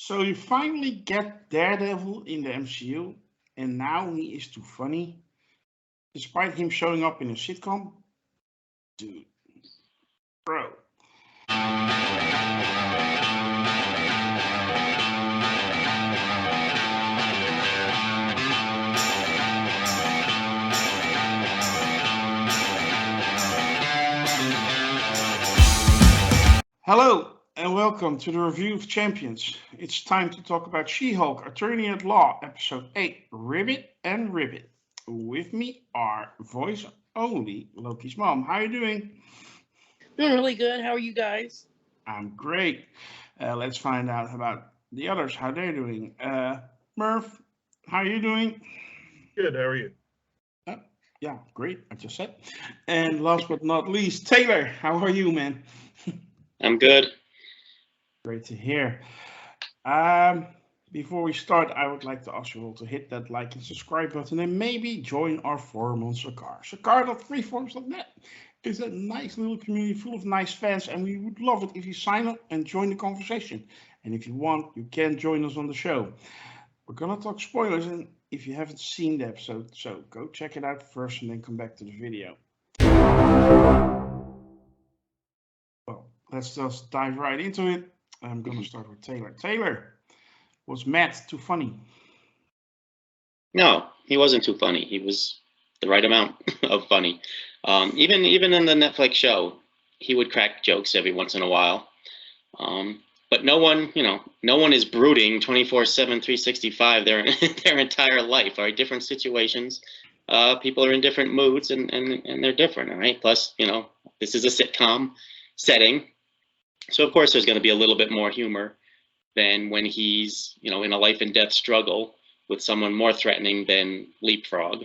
So you finally get Daredevil in the MCU, and now he is too funny, despite him showing up in a sitcom. Dude, bro. Hello and welcome to the Review of Champions. It's time to talk about She-Hulk, Attorney at Law, Episode 8, Ribbit and Ribbit. With me are voice only Lokismom. How are you doing? Doing really good. How are you guys? I'm great. Let's find out about the others, how they're doing. Merv, how are you doing? Good, how are you? Yeah, great, I just said. And last but not least, Taylor, how are you, man? I'm good. Great to hear. Before we start, I would like to ask you all to hit that like and subscribe button and maybe join our forum on Sakar. Sakar.freeforums.net is a nice little community full of nice fans, and we would love it if you sign up and join the conversation. And if you want, you can join us on the show. We're gonna talk spoilers, and if you haven't seen the episode, so go check it out first and then come back to the video. Well, let's just dive right into it. I'm gonna start with Taylor. Taylor, was Matt too funny? No, he wasn't too funny. He was the right amount of funny. Even in the Netflix show, he would crack jokes every once in a while. But no one is brooding 24/7, 365 their entire life. All right, different situations. People are in different moods and they're different. All right. Plus, this is a sitcom setting, so of course there's going to be a little bit more humor than when he's in a life and death struggle with someone more threatening than Leapfrog.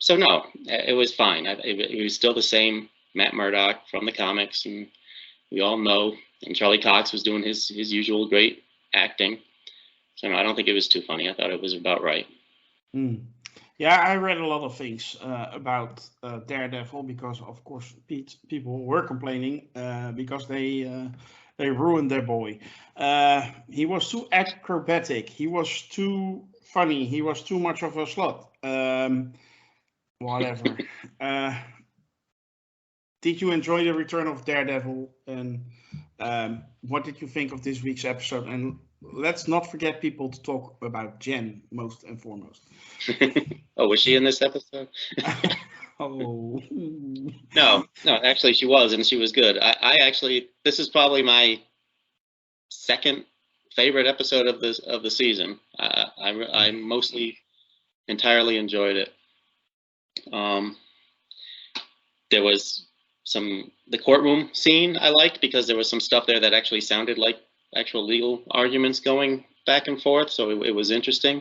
So no, it was fine. It was still the same Matt Murdock from the comics, and we all know. And Charlie Cox was doing his usual great acting. So no, I don't think it was too funny. I thought it was about right. Yeah, I read a lot of things about Daredevil because, of course, people were complaining because they ruined their boy. He was too acrobatic. He was too funny. He was too much of a slut. Whatever. Did you enjoy the return of Daredevil? And what did you think of this week's episode? And let's not forget people to talk about Jen most and foremost. Oh, was she in this episode? Oh. No, actually she was, and she was good. I actually, this is probably my second favorite episode of the season. I mostly entirely enjoyed it. There was the courtroom scene I liked because there was some stuff there that actually sounded like actual legal arguments going back and forth, so it was interesting.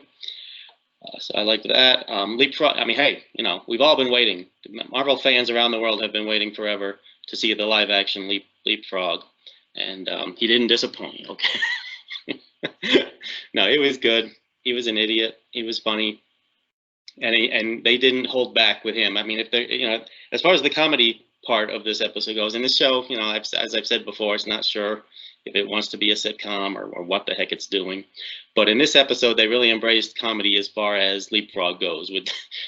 So I liked that. Leapfrog, I mean, hey, we've all been waiting. Marvel fans around the world have been waiting forever to see the live action Leapfrog, and he didn't disappoint. Okay. No, it was good. He was an idiot. He was funny, and they didn't hold back with him. I mean, if they're as far as the comedy part of this episode goes, in this show, as I've said before, it's not sure if it wants to be a sitcom or what the heck it's doing. But in this episode, they really embraced comedy as far as Leapfrog goes, with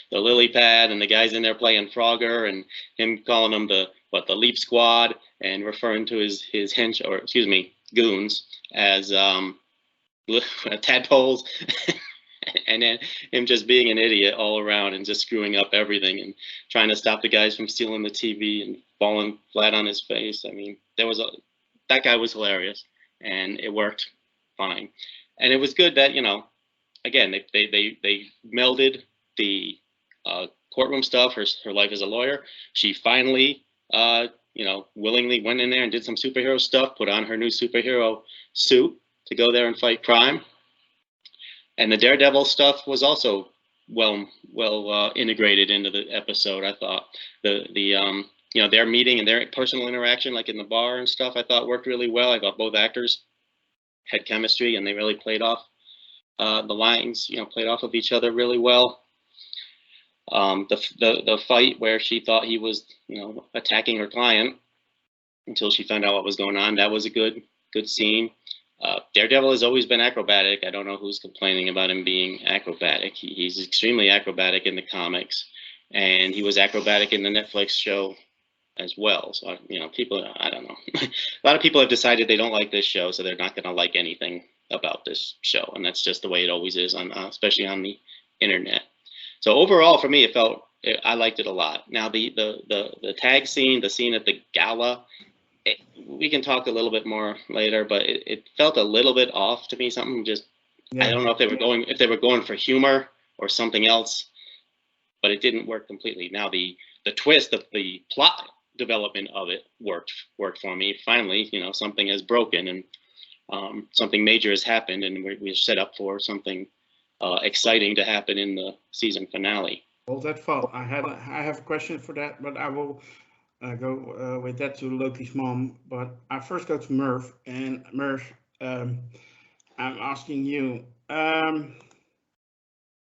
the lily pad and the guys in there playing Frogger and him calling them the Leap Squad and referring to his goons as tadpoles. And then him just being an idiot all around and just screwing up everything and trying to stop the guys from stealing the TV and falling flat on his face. I mean, that guy was hilarious, and it worked fine. And it was good that, again, they melded the courtroom stuff, her life as a lawyer. She finally, willingly went in there and did some superhero stuff, put on her new superhero suit to go there and fight crime. And the Daredevil stuff was also well integrated into the episode. I thought their meeting and their personal interaction, like in the bar and stuff, I thought worked really well. I thought both actors had chemistry and they really played off the lines, played off of each other really well. The fight where she thought he was, attacking her client until she found out what was going on, that was a good scene. Daredevil has always been acrobatic. I don't know who's complaining about him being acrobatic. He's extremely acrobatic in the comics, and he was acrobatic in the Netflix show as well. So, people, I don't know. A lot of people have decided they don't like this show, so they're not going to like anything about this show. And that's just the way it always is, especially on the internet. So overall, for me, I liked it a lot. Now, the tag scene, the scene at the gala, we can talk a little bit more later, but it felt a little bit off to me. Something just, yeah. I don't know if they were going for humor or something else, but it didn't work completely. Now the twist of the plot development of it worked for me. Finally, something has broken and something major has happened, and we're set up for something exciting to happen in the season finale. Well, that felt. I have a question for that, but I will go with that to Lokismom. But I first go to Merv, and Merv, I'm asking you, are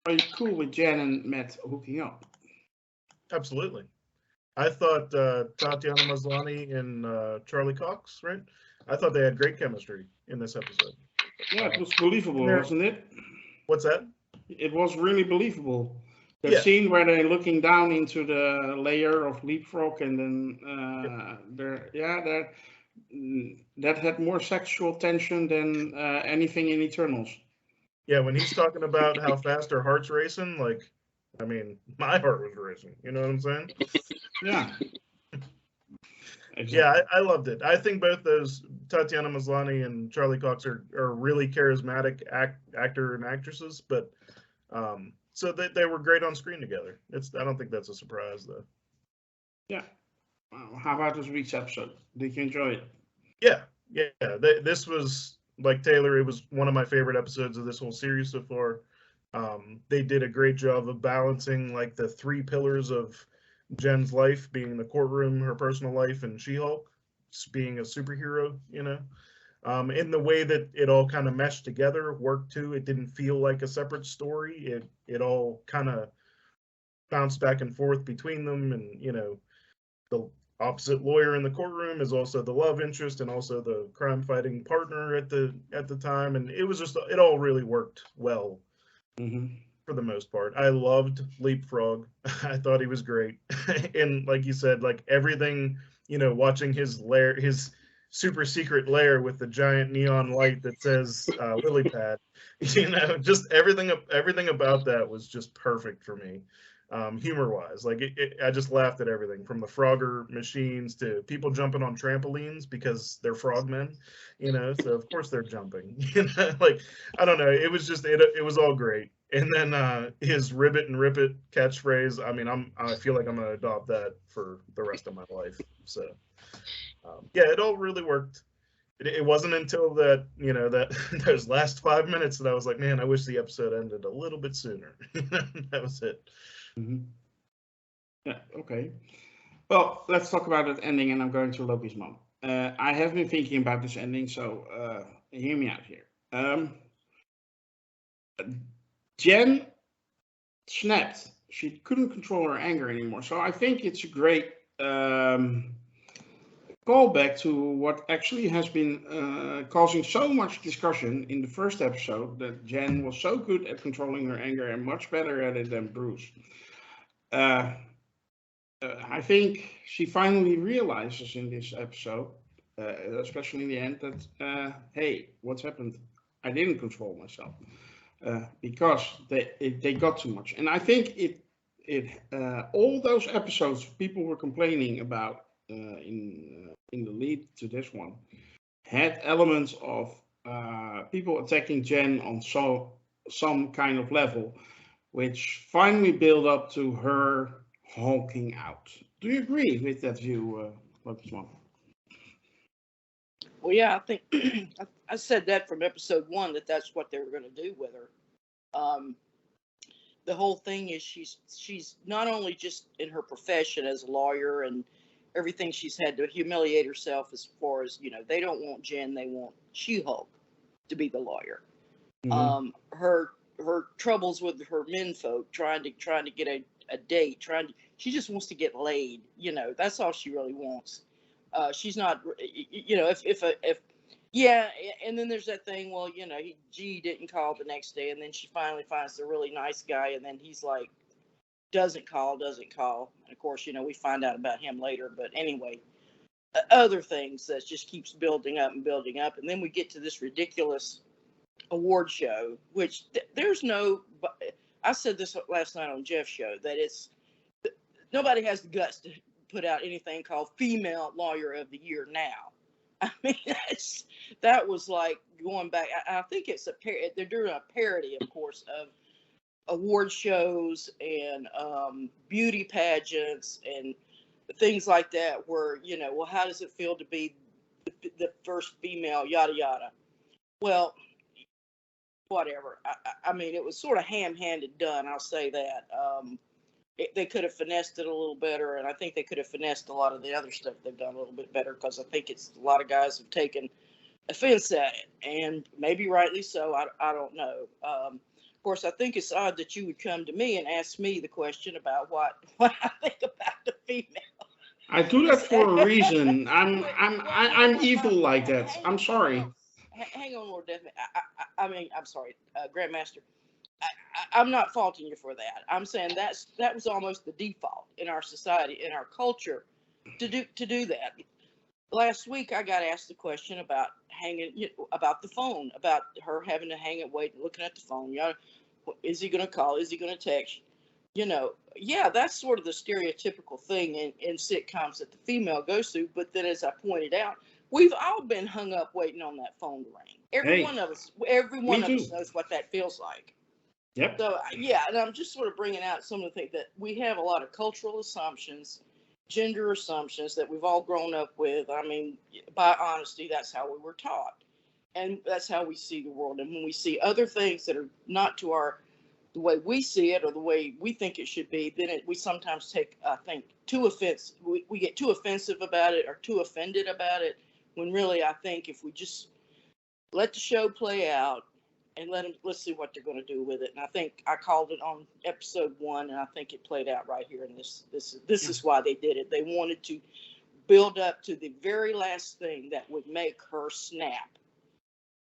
you cool with Jen and Matt hooking up? Absolutely. I thought Tatiana Maslany and Charlie Cox, right? I thought they had great chemistry in this episode. Yeah, it was believable, wasn't it? What's that? It was really believable. The scene where they're looking down into the layer of leapfrog, and then that had more sexual tension than anything in Eternals. Yeah, when he's talking about how fast her heart's racing, my heart was racing. You know what I'm saying? Yeah. Exactly. Yeah, I loved it. I think both those, Tatiana Maslany and Charlie Cox, are really charismatic actor and actresses, but so they were great on screen together. I don't think that's a surprise, though. Yeah. How about this week's episode? Did you enjoy it? Yeah. This was, like Taylor, it was one of my favorite episodes of this whole series so far. They did a great job of balancing like the three pillars of Jen's life, being the courtroom, her personal life, and She-Hulk being a superhero, in the way that it all kind of meshed together, worked too. It didn't feel like a separate story. It all kind of bounced back and forth between them, and the opposite lawyer in the courtroom is also the love interest and also the crime fighting partner at the time, and it was just, it all really worked well. Mm-hmm. For the most part. I loved Leapfrog. I thought he was great. And like you said, like everything, watching his lair, his super secret lair with the giant neon light that says lily pad, just everything about that was just perfect for me. Humor wise, like I just laughed at everything from the Frogger machines to people jumping on trampolines because they're frogmen, so of course they're jumping, like, I don't know. It was just, it was all great. And then his Ribbit and Rip It catchphrase, I feel like I'm going to adopt that for the rest of my life. So, it all really worked. It wasn't until that, those last 5 minutes that I was like, man, I wish the episode ended a little bit sooner. That was it. Mm-hmm. Yeah, okay. Well, let's talk about that ending, and I'm going to Lokismom. I have been thinking about this ending, so hear me out here. Jen snapped. She couldn't control her anger anymore. So I think it's a great callback to what actually has been causing so much discussion in the first episode, that Jen was so good at controlling her anger and much better at it than Bruce. I think she finally realizes in this episode, especially in the end, that, hey, what's happened? I didn't control myself. Because they got too much, and I think all those episodes people were complaining about in the lead to this one had elements of people attacking Jen on some kind of level, which finally build up to her hulking out. Do you agree with that view, Lokismom? Well, yeah, I think I said that from episode 1 that's what they were going to do with her. The whole thing is she's not only just in her profession as a lawyer and everything, she's had to humiliate herself as far as, they don't want Jen, they want She-Hulk to be the lawyer. Mm-hmm. Her troubles with her menfolk, trying to get a date, she just wants to get laid, that's all she really wants. She's not, if Yeah, and then there's that thing. Well, G didn't call the next day, and then she finally finds the really nice guy, and then he's like, doesn't call. And of course, we find out about him later. But anyway, other things that just keeps building up and building up, and then we get to this ridiculous award show, which there's no. I said this last night on Jeff's show that nobody has the guts to put out anything called Female Lawyer of the Year now. I mean, that was like going back. I think they're doing a parody, of course, of award shows and beauty pageants and things like that, where, well, how does it feel to be the first female, yada, yada. Well, whatever. I mean, it was sort of ham-handed done, I'll say that. They could have finessed it a little better, and I think they could have finessed a lot of the other stuff they've done a little bit better, because I think a lot of guys have taken offense at it, and maybe rightly so. I don't know. Of course, I think it's odd that you would come to me and ask me the question about what I think about the female. I do that for a reason. I'm evil like that. I'm sorry. Hang on, Lord Deathman. I'm sorry, Grandmaster. I'm not faulting you for that. I'm saying that was almost the default in our society, in our culture, to do that. Last week, I got asked the question about about the phone, about her having to hang it, waiting, looking at the phone. Is he going to call? Is he going to text? Yeah, that's sort of the stereotypical thing in sitcoms that the female goes through. But then, as I pointed out, we've all been hung up waiting on that phone to ring. Every one of us knows what that feels like. Yep. So, yeah, and I'm just sort of bringing out some of the things that we have a lot of cultural assumptions, gender assumptions that we've all grown up with. I mean, by honesty, that's how we were taught. And that's how we see the world. And when we see other things that are not to the way we see it or the way we think it should be, then we sometimes take, I think, we get too offensive about it or too offended about it, when really I think if we just let the show play out, and let's see what they're going to do with it. And I think I called it on episode 1, and I think it played out right here. And this is why they did it. They wanted to build up to the very last thing that would make her snap.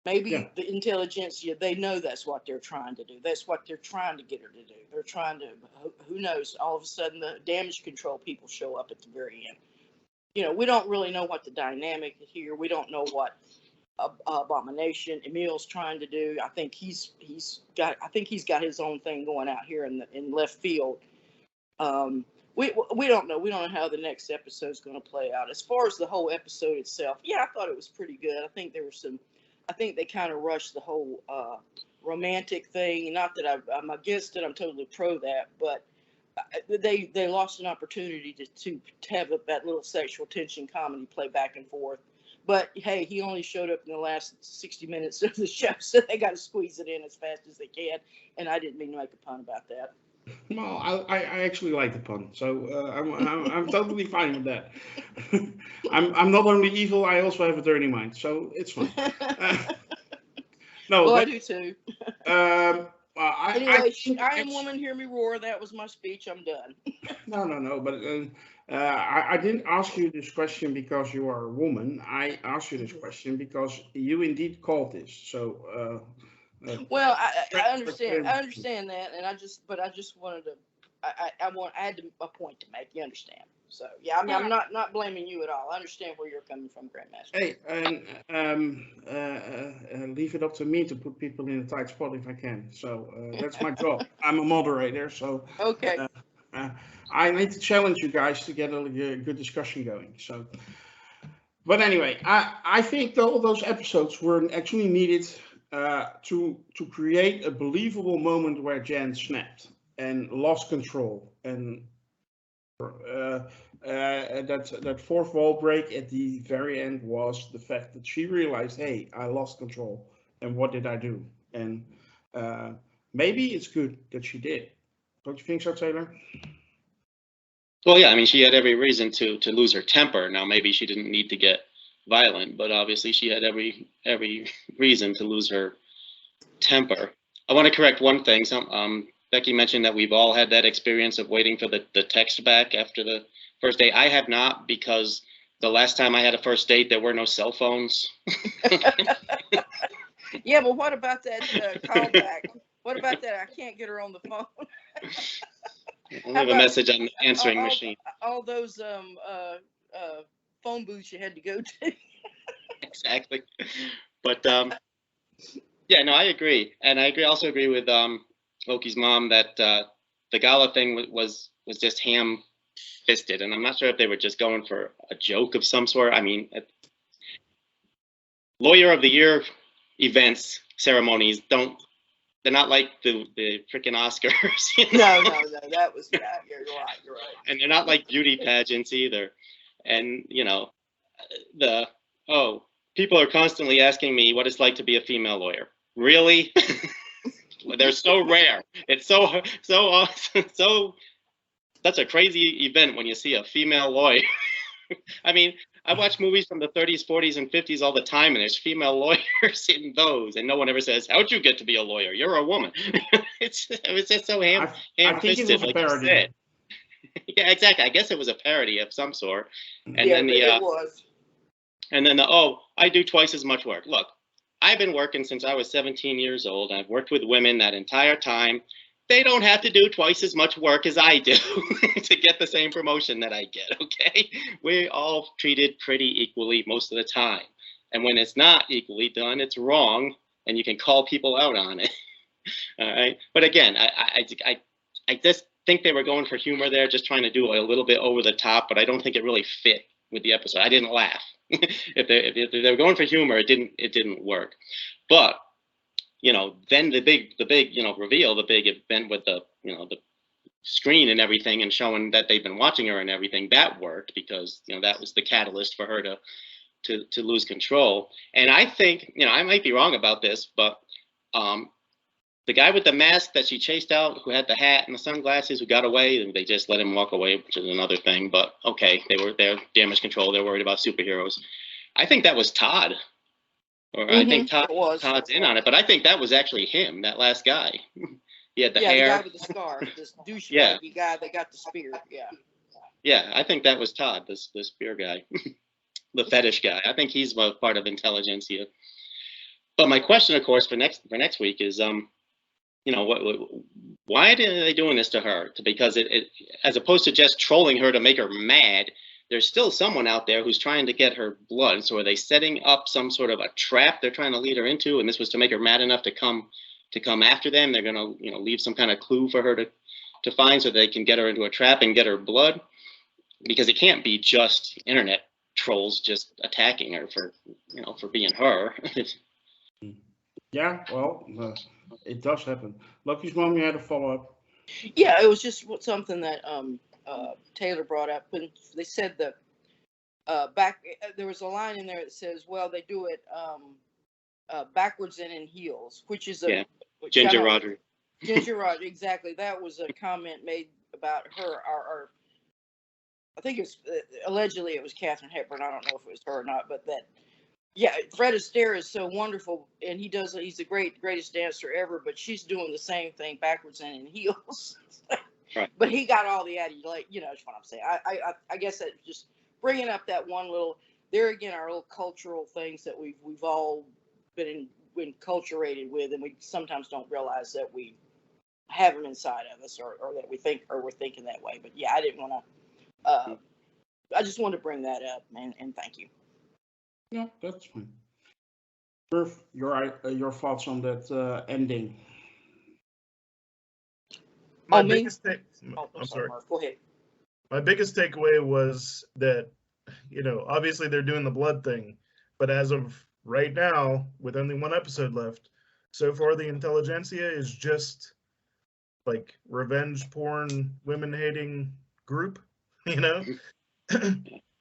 Maybe the intelligentsia, they know that's what they're trying to do. That's what they're trying to get her to do. They're trying to, who knows, all of a sudden the damage control people show up at the very end. We don't really know what the dynamic here. We don't know what Abomination Emil's trying to do. I think he's got his own thing going out here in left field. We don't know. We don't know how the next episode is going to play out. As far as the whole episode itself, yeah, I thought it was pretty good. I think they kind of rushed the whole romantic thing. Not that I'm against it. I'm totally pro that, but they lost an opportunity to have that little sexual tension comedy play back and forth. But hey, he only showed up in the last 60 minutes of the show, so they got to squeeze it in as fast as they can. And I didn't mean to make a pun about that. Well, I actually like the pun, so I'm totally fine with that. I'm not only evil, I also have a dirty mind, so it's fine. No, well, I do too. Anyway, I am woman, hear me roar. That was my speech. I'm done. No, but I didn't ask you this question because you are a woman. I asked you this question because you indeed called this. So. Well, I understand. I understand that, and I just wanted to. I had a point to make. You understand? So yeah, I mean, I'm not blaming you at all. I understand where you're coming from, Grandmaster. Hey, leave it up to me to put people in a tight spot if I can. So that's my job. I'm a moderator, so okay. I need to challenge you guys to get a good discussion going. So, but anyway, I think all those episodes were actually needed to create a believable moment where Jen snapped and lost control, and that fourth wall break at the very end was the fact that she realized, hey, I lost control, and what did I do? And maybe it's good that she did. Don't you think so, Taylor? Well, yeah, I mean, she had every reason to lose her temper. Now, maybe she didn't need to get violent, but obviously she had every reason to lose her temper. I want to correct one thing. Becky mentioned that we've all had that experience of waiting for the text back after the first day. I have not, because the last time I had a first date, there were no cell phones. Yeah, but what about that callback? What about that? I can't get her on the phone. Leave a message on the answering machine. All those phone booths you had to go to. Exactly. But yeah, no, I agree, and I also agree with Lokismom that the gala thing was just ham-fisted, and I'm not sure if they were just going for a joke of some sort. I mean, Lawyer of the Year events ceremonies they're not like the freaking Oscars. You know? No, that was you're right. And they're not like beauty pageants either. And people are constantly asking me what it's like to be a female lawyer. Really? They're so rare. It's so such a crazy event when you see a female lawyer. I mean, I watch movies from the 30s, 40s, and 50s all the time, and there's female lawyers in those, and no one ever says, "How'd you get to be a lawyer? You're a woman." It was just so I think it was a parody. Yeah, exactly. I guess it was a parody of some sort. And yeah, then it was. And then I do twice as much work. Look, I've been working since I was 17 years old. I've worked with women that entire time. They don't have to do twice as much work as I do to get the same promotion that I get, okay? We're all treated pretty equally most of the time. And when it's not equally done, it's wrong, and you can call people out on it. All right? But again, I just think they were going for humor there, just trying to do a little bit over the top, but I don't think it really fit with the episode. I didn't laugh. If they were going for humor, it didn't work. But then the big reveal, the big event with the screen and everything, and showing that they've been watching her and everything, that worked because that was the catalyst for her to lose control. And I think I might be wrong about this, but the guy with the mask that she chased out, who had the hat and the sunglasses, who got away, and they just let him walk away, which is another thing. But okay, they're damage control. They're worried about superheroes. I think that was Todd. Or I think Todd's in on it, but I think that was actually him, that last guy. He had the hair. The guy with the scar, this douchebag guy that got the spear. Yeah. Yeah, I think that was Todd, the spear guy, the fetish guy. I think he's part of intelligentsia. But my question, of course, for next week is, why are they doing this to her? Because it as opposed to just trolling her to make her mad, there's still someone out there who's trying to get her blood. So are they setting up some sort of a trap they're trying to lead her into? And this was to make her mad enough to come after them. They're going to leave some kind of clue for her to find so they can get her into a trap and get her blood. Because it can't be just internet trolls just attacking her for being her. Yeah, well, it does happen. Lokismom, you had a follow-up. Yeah, it was just something that Taylor brought up when they said back. There was a line in there that says, "Well, they do it backwards and in heels," which is Ginger Rogers. Ginger Rogers, exactly. That was a comment made about her. Or I think it was allegedly it was Katharine Hepburn. I don't know if it was her or not, but that. Yeah, Fred Astaire is so wonderful, and he's the greatest dancer ever. But she's doing the same thing backwards and in heels. Right. But he got all the added, that's what I'm saying. I guess that just bringing up that one little, there again, our little cultural things that we've all been enculturated with, and we sometimes don't realize that we have them inside of us, or that we're thinking that way. But yeah, I didn't want to. I just wanted to bring that up, and thank you. Yeah, that's fine. Merv, your thoughts on that ending? My biggest I'm sorry. Mark, go ahead. My biggest takeaway was that, obviously they're doing the blood thing, but as of right now, with only one episode left, so far the intelligentsia is just like revenge porn, women-hating group,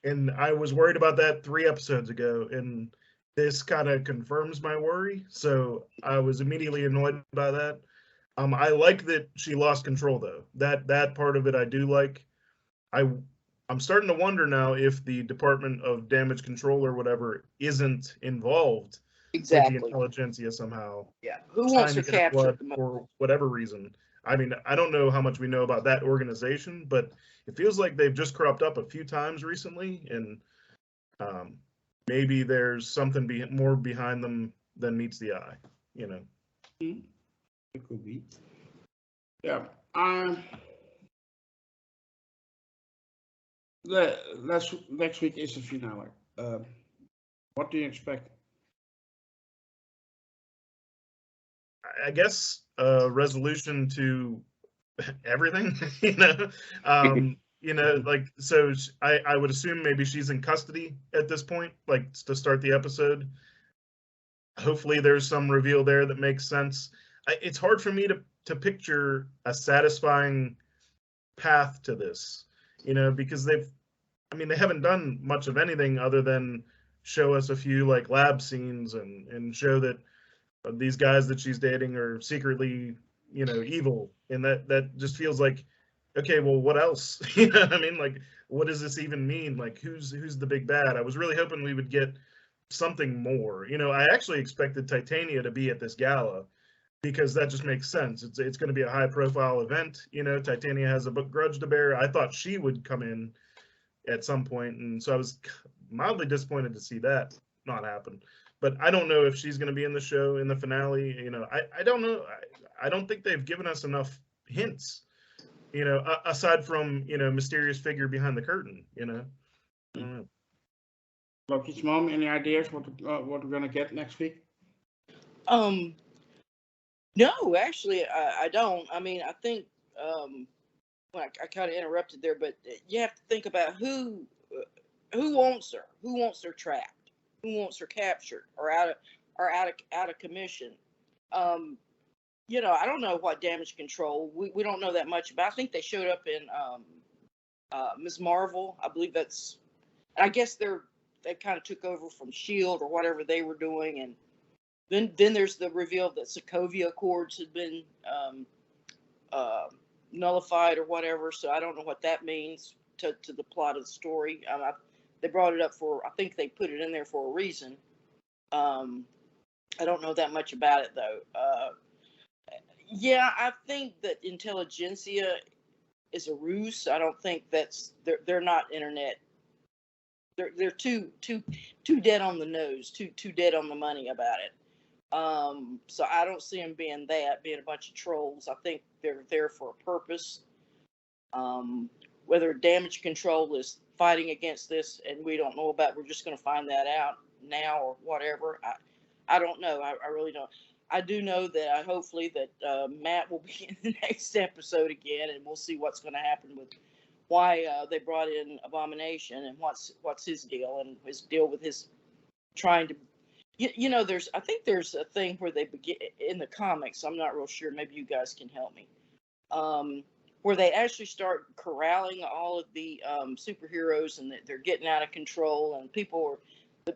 And I was worried about that 3 episodes ago, and this kind of confirms my worry. So I was immediately annoyed by that. I like that she lost control, though. That part of it I do like. I'm starting to wonder now if the Department of Damage Control or whatever isn't involved with the intelligentsia somehow. Yeah, who wants to capture for whatever reason? I mean, I don't know how much we know about that organization, but it feels like they've just cropped up a few times recently, and Maybe there's something more behind them than meets the eye, you know. It could be. Yeah. Next week is the finale. What do you expect? I guess resolution to everything, you know. You know, like, so I would assume maybe she's in custody at this point, like, to start the episode. Hopefully there's some reveal there that makes sense. It's hard for me to picture a satisfying path to this, you know, because they haven't done much of anything other than show us a few like lab scenes and show that these guys that she's dating are secretly, you know, evil, and that just feels like, okay, well, what else? You know what I mean? Like, what does this even mean? Like, who's the big bad? I was really hoping we would get something more. You know, I actually expected Titania to be at this gala because that just makes sense. It's going to be a high profile event. You know, Titania has a book grudge to bear. I thought she would come in at some point, and so I was mildly disappointed to see that not happen. But I don't know if she's going to be in the show in the finale. You know, I don't know. I don't think they've given us enough hints, you know, aside from, you know, mysterious figure behind the curtain, you know. I don't know. Lokismom, any ideas what we're gonna get next week? No, actually, I don't. I mean, I think when I kind of interrupted there, but you have to think about who wants her trapped, who wants her captured or out of commission. You know, I don't know what damage control. We don't know that much about. I think they showed up in Ms. Marvel. I believe that's. I guess they kind of took over from S.H.I.E.L.D. or whatever they were doing, and then there's the reveal that Sokovia Accords had been nullified or whatever. So I don't know what that means to the plot of the story. They brought it up I think they put it in there for a reason. I don't know that much about it though. Yeah, I think that intelligentsia is a ruse. I don't think they're not internet. They're too dead on the nose, too dead on the money about it. So I don't see them being a bunch of trolls. I think they're there for a purpose. Whether damage control is fighting against this and we don't know about, we're just going to find that out now or whatever. I don't know. I really don't. I do know that hopefully that Matt will be in the next episode again, and we'll see what's going to happen with why they brought in Abomination and what's his deal and his deal with his trying to. You know, I think there's a thing where they begin in the comics. I'm not real sure. Maybe you guys can help me. Where they actually start corralling all of the superheroes, and they're getting out of control, and people are.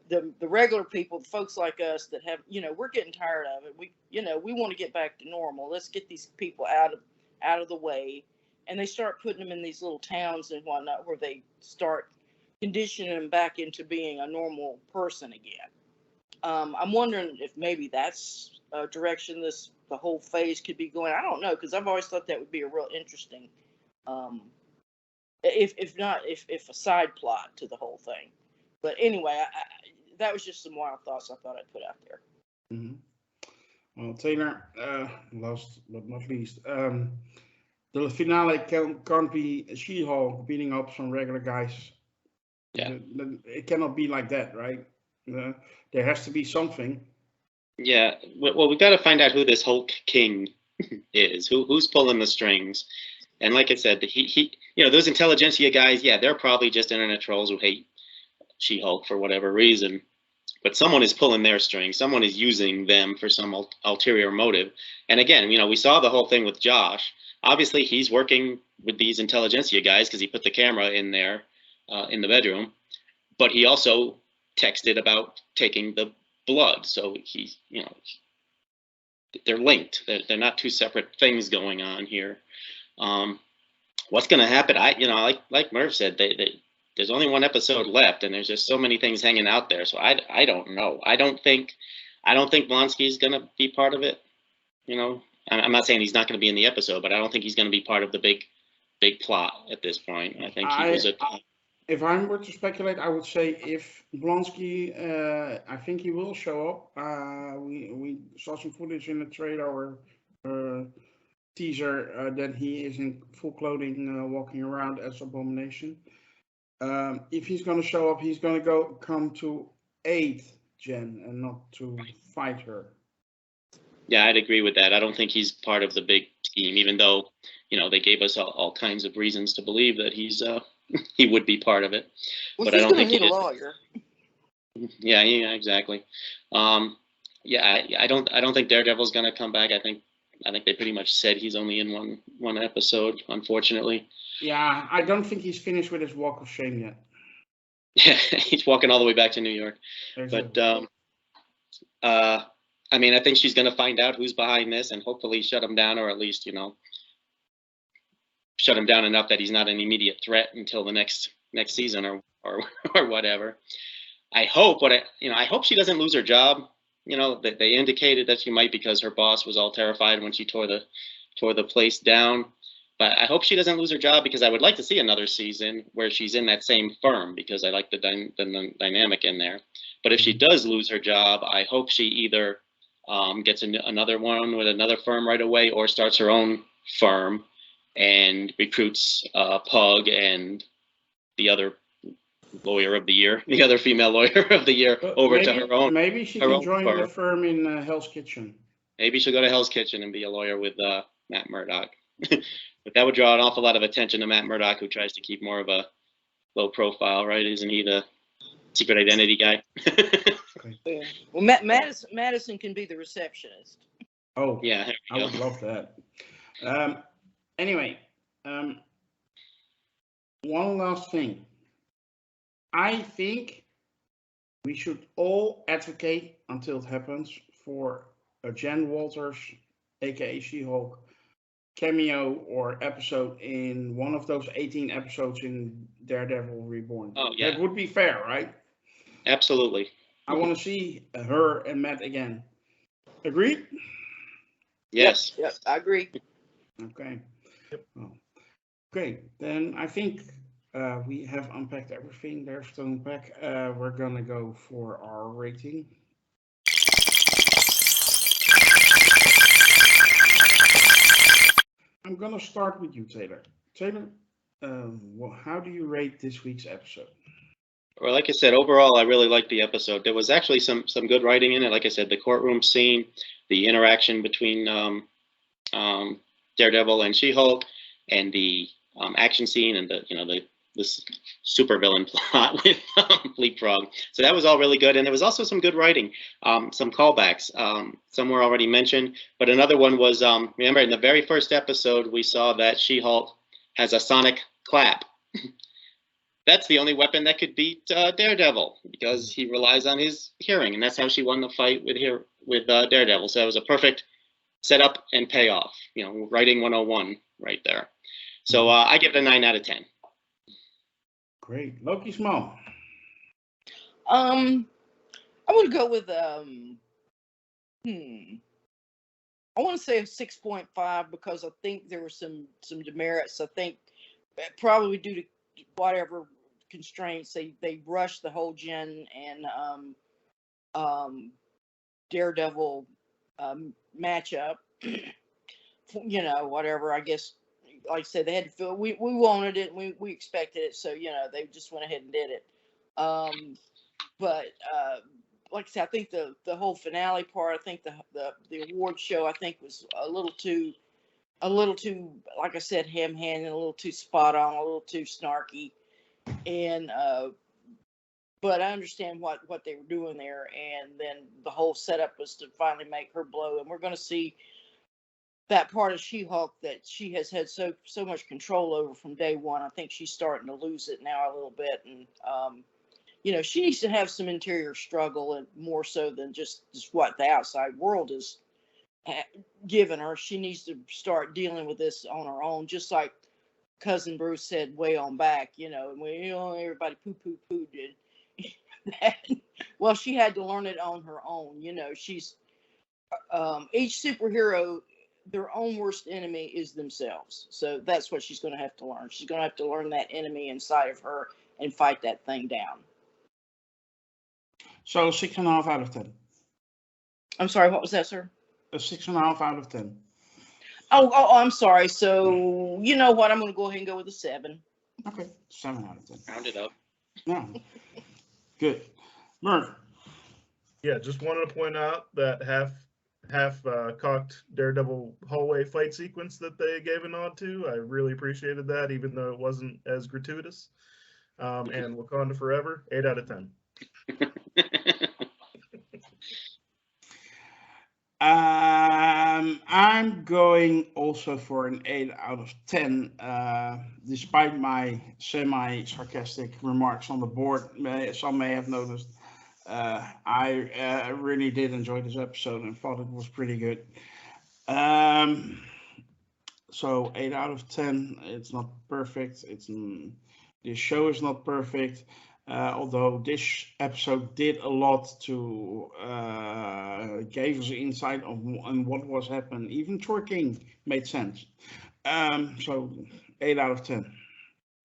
The regular people, the folks like us that have, you know, we're getting tired of it. We want to get back to normal. Let's get these people out of the way, and they start putting them in these little towns and whatnot, where they start conditioning them back into being a normal person again. I'm wondering if maybe that's a direction the whole phase could be going. I don't know, because I've always thought that would be a real interesting, if a side plot to the whole thing. But anyway, that was just some wild thoughts I thought I'd put out there. Mm-hmm. Well, Taylor, last but not least, the finale can't be She-Hulk beating up some regular guys. Yeah. It cannot be like that, right? There has to be something. Yeah. Well, we got to find out who this Hulk King is. Who's pulling the strings? And like I said, he you know, those intelligentsia guys, yeah, they're probably just internet trolls who hate She-Hulk for whatever reason, but someone is pulling their strings. Someone is using them for some ulterior motive. And again, you know, we saw the whole thing with Josh. Obviously, he's working with these intelligentsia guys because he put the camera in there in the bedroom, but he also texted about taking the blood. So he's, you know, they're linked. They're not two separate things going on here. What's going to happen? Like Merv said, there's only one episode left, and there's just so many things hanging out there. So I don't know. I don't think Blonsky's going to be part of it. You know, I'm not saying he's not going to be in the episode, but I don't think he's going to be part of the big plot at this point. I think he was if I were to speculate, I would say if Blonsky, I think he will show up. We saw some footage in the trailer or teaser that he is in full clothing, walking around as Abomination. If he's going to show up, he's going to come to aid Jen and not to fight her. Yeah, I'd agree with that. I don't think he's part of the big scheme, even though, they gave us all kinds of reasons to believe that he would be part of it. Well, but I she's don't going to think need he a is. lawyer. Yeah, exactly. I don't think Daredevil's going to come back. I think they pretty much said he's only in one episode, unfortunately. Yeah, I don't think he's finished with his walk of shame yet. Yeah, he's walking all the way back to New York. Exactly. But I think she's going to find out who's behind this and hopefully shut him down, or at least shut him down enough that he's not an immediate threat until the next season or whatever. I hope I hope she doesn't lose her job. That they indicated that she might, because her boss was all terrified when she tore the place down. But I hope she doesn't lose her job, because I would like to see another season where she's in that same firm, because I like the dynamic in there. But if she does lose her job, I hope she either gets another one with another firm right away, or starts her own firm and recruits Pug and the other lawyer of the year, the other female lawyer of the year, over to her own. Maybe she can join the firm in Hell's Kitchen. Maybe she'll go to Hell's Kitchen and be a lawyer with Matt Murdock. But that would draw an awful lot of attention to Matt Murdock, who tries to keep more of a low profile, right? Isn't he the secret identity guy? Yeah. Well, Madison can be the receptionist. Oh, yeah, I would love that. Anyway, one last thing. I think we should all advocate, until it happens, for a Jen Walters, aka She-Hulk, cameo or episode in one of those 18 episodes in Daredevil Reborn. Oh, yeah. That would be fair, right? Absolutely. I want to see her and Matt again. Agreed? Yes. Yep, I agree. Okay. Yep. Oh, great. Then I think we have unpacked everything there's to unpack. We're going to go for our rating. I'm going to start with you, Taylor. Taylor, how do you rate this week's episode? Well, like I said, overall, I really liked the episode. There was actually some good writing in it. Like I said, the courtroom scene, the interaction between Daredevil and She-Hulk, and the action scene, and this supervillain plot with Leapfrog. So that was all really good, and there was also some good writing, some callbacks. Some were already mentioned, but another one was, remember in the very first episode, we saw that She-Hulk has a sonic clap. That's the only weapon that could beat Daredevil, because he relies on his hearing, and that's how she won the fight with Daredevil. So it was a perfect setup and payoff. Writing 101 right there. So I give it a 9 out of 10. Great. Lokismom. I would go with I want to say a 6.5, because I think there were some demerits. I think probably due to whatever constraints, they rushed the whole Jen and Daredevil matchup. Whatever. I guess, like I said, they had to feel we wanted it, and we expected it, so they just went ahead and did it. But like I said, I think the whole finale part, I think the award show, I think, was a little too, like I said, ham-handed, a little too spot on, a little too snarky, and but I understand what they were doing there, and then the whole setup was to finally make her blow, and we're going to see that part of She-Hulk that she has had so much control over from day one. I think she's starting to lose it now a little bit, and she needs to have some interior struggle, and more so than just what the outside world is giving her. She needs to start dealing with this on her own, just like Cousin Bruce said way on back. And everybody poo-poo-pooed it. Well, she had to learn it on her own. She's each superhero, their own worst enemy is themselves. So that's what she's going to have to learn. She's going to have to learn that enemy inside of her and fight that thing down. So 6.5 out of 10. I'm sorry, what was that, sir? A 6.5 out of 10. Oh, I'm sorry. So you know what? I'm going to go ahead and go with a 7. Okay, 7 out of 10. Round it up. Yeah, good. Merv. Yeah, just wanted to point out that half cocked Daredevil hallway fight sequence that they gave a nod to. I really appreciated that, even though it wasn't as gratuitous. And Wakanda Forever, 8 out of 10. I'm going also for an 8 out of 10, despite my semi-sarcastic remarks on the board. Some may have noticed. I really did enjoy this episode and thought it was pretty good. So 8 out of 10. It's not perfect. This show is not perfect. Although this episode did a lot to gave us insight on what was happening. Even Troy King made sense. So 8 out of 10.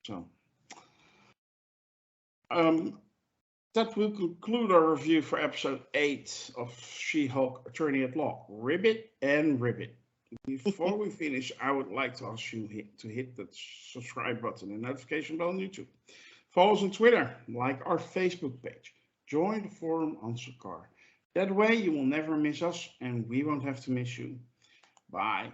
So that will conclude our review for episode 8 of She-Hulk Attorney at Law, Ribbit and Ribbit. Before we finish, I would like to ask you to hit the subscribe button and notification bell on YouTube. Follow us on Twitter, like our Facebook page, join the forum on Sakar. That way you will never miss us and we won't have to miss you. Bye.